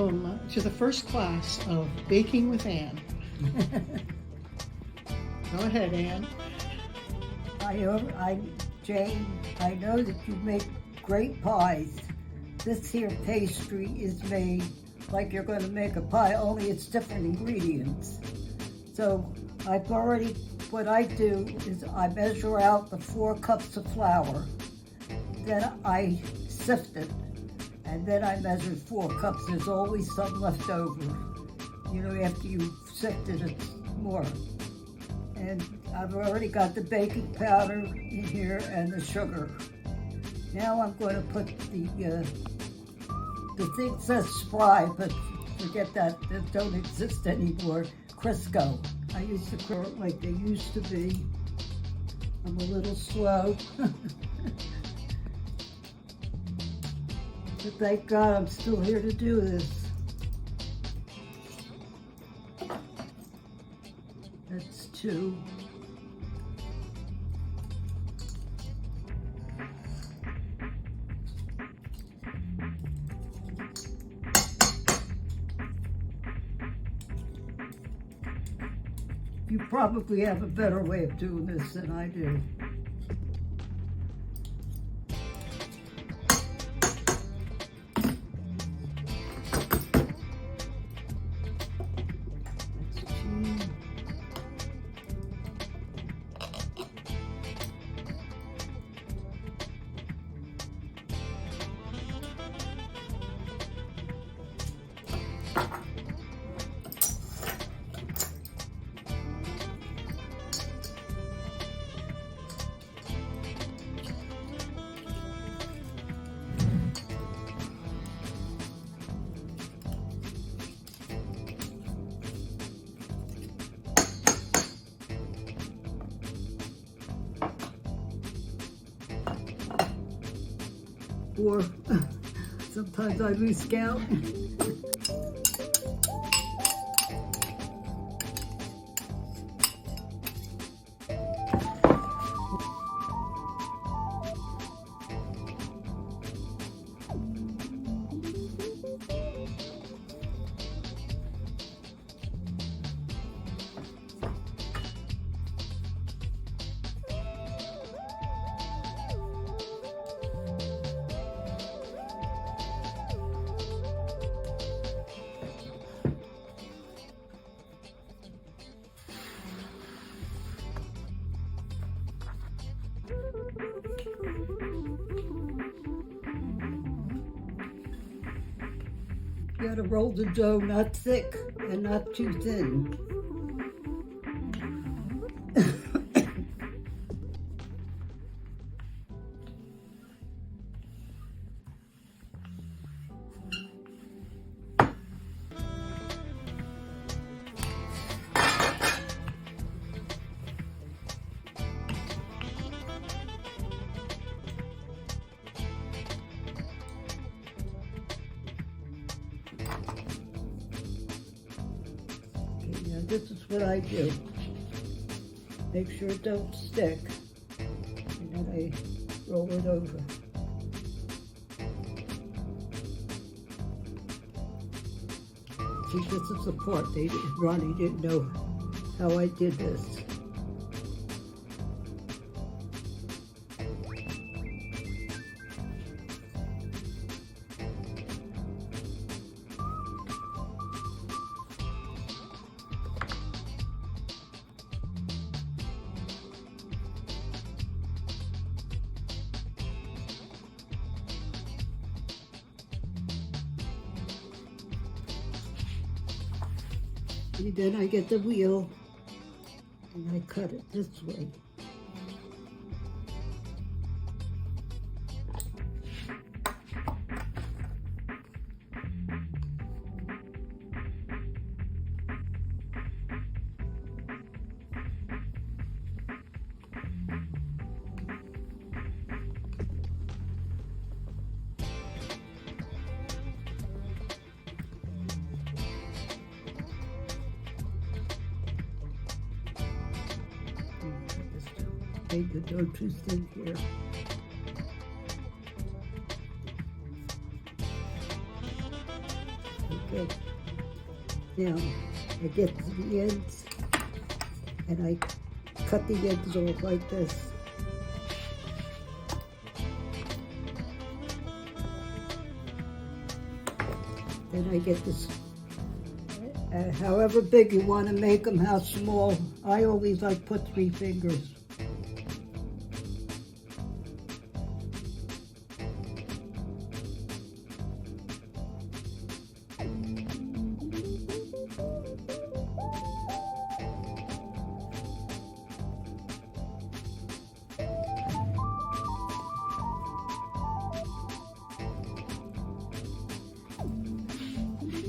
welcome to the first class of Baking with Ann. Go ahead, Ann. Jane, I know that you make great pies. This here pastry is made like you're going to make a pie, only it's different ingredients. So what I do is I measure out the 4 cups of flour, then I sift it, and then I measure 4 cups. There's always some left over. You know, after you sift it, it's more. And I've already got the baking powder in here and the sugar. Now I'm going to put the thing says Spry, but forget that, they don't exist anymore. Crisco. I used to cook it like they used to be. I'm a little slow. But thank God I'm still here to do this. That's 2. You probably have a better way of doing this than I do. Or sometimes I lose count. You gotta roll the dough not thick and not too thin. This is what I do. Make sure it don't stick, and then I roll it over. See, this is the part Ronnie didn't know how I did this. And then I get the wheel and I cut it this way. Make the dough too thin here. Good. Now, I get to the ends, and I cut the ends off like this. Then I get this, however big you want to make them, how small. I always like put 3 fingers.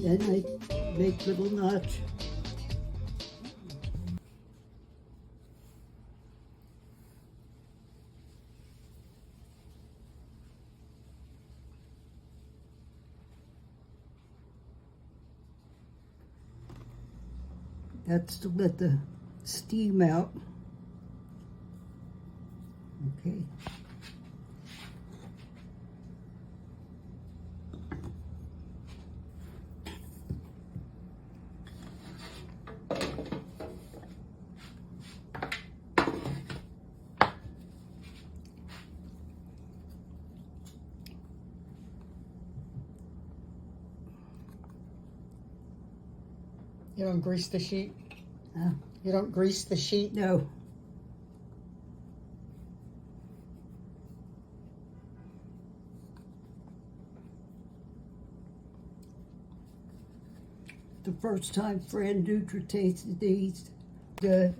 Then I make little knots. That's to let the steam out. Okay. You don't grease the sheet? Huh? You don't grease the sheet? No. The first time Fran Dutra tasted these, Okay,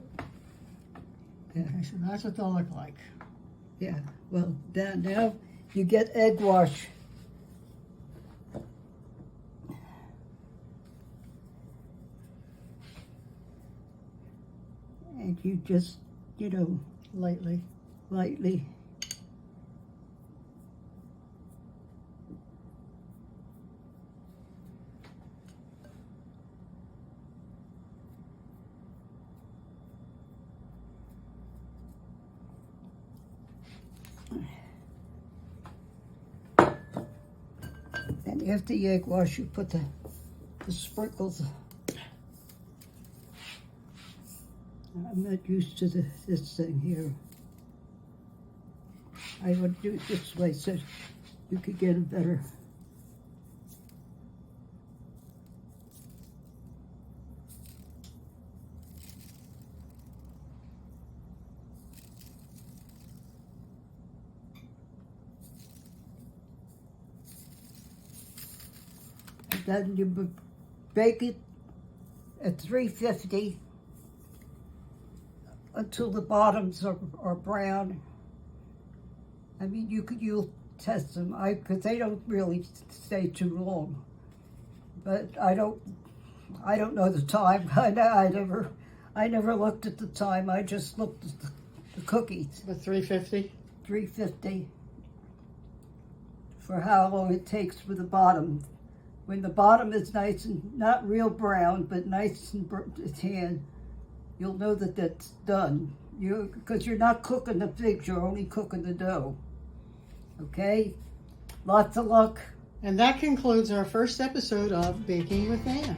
so that's what they'll look like. yeah, well, now you get egg wash. And you just, Lightly. lightly. And after the egg wash, you put the sprinkles. I'm not used to this thing here. I would do it this way so you could get it better. And then you bake it at 350 until the bottoms are brown. I mean, you'll test them, because they don't really stay too long. But I don't know the time. I never looked at the time. I just looked at the cookies. The 350? 350 for how long it takes for the bottom. When the bottom is nice and not real brown, but nice and tan, you'll know that that's done. Because you're not cooking the figs, you're only cooking the dough. Okay? Lots of luck. And that concludes our first episode of Baking with Ann.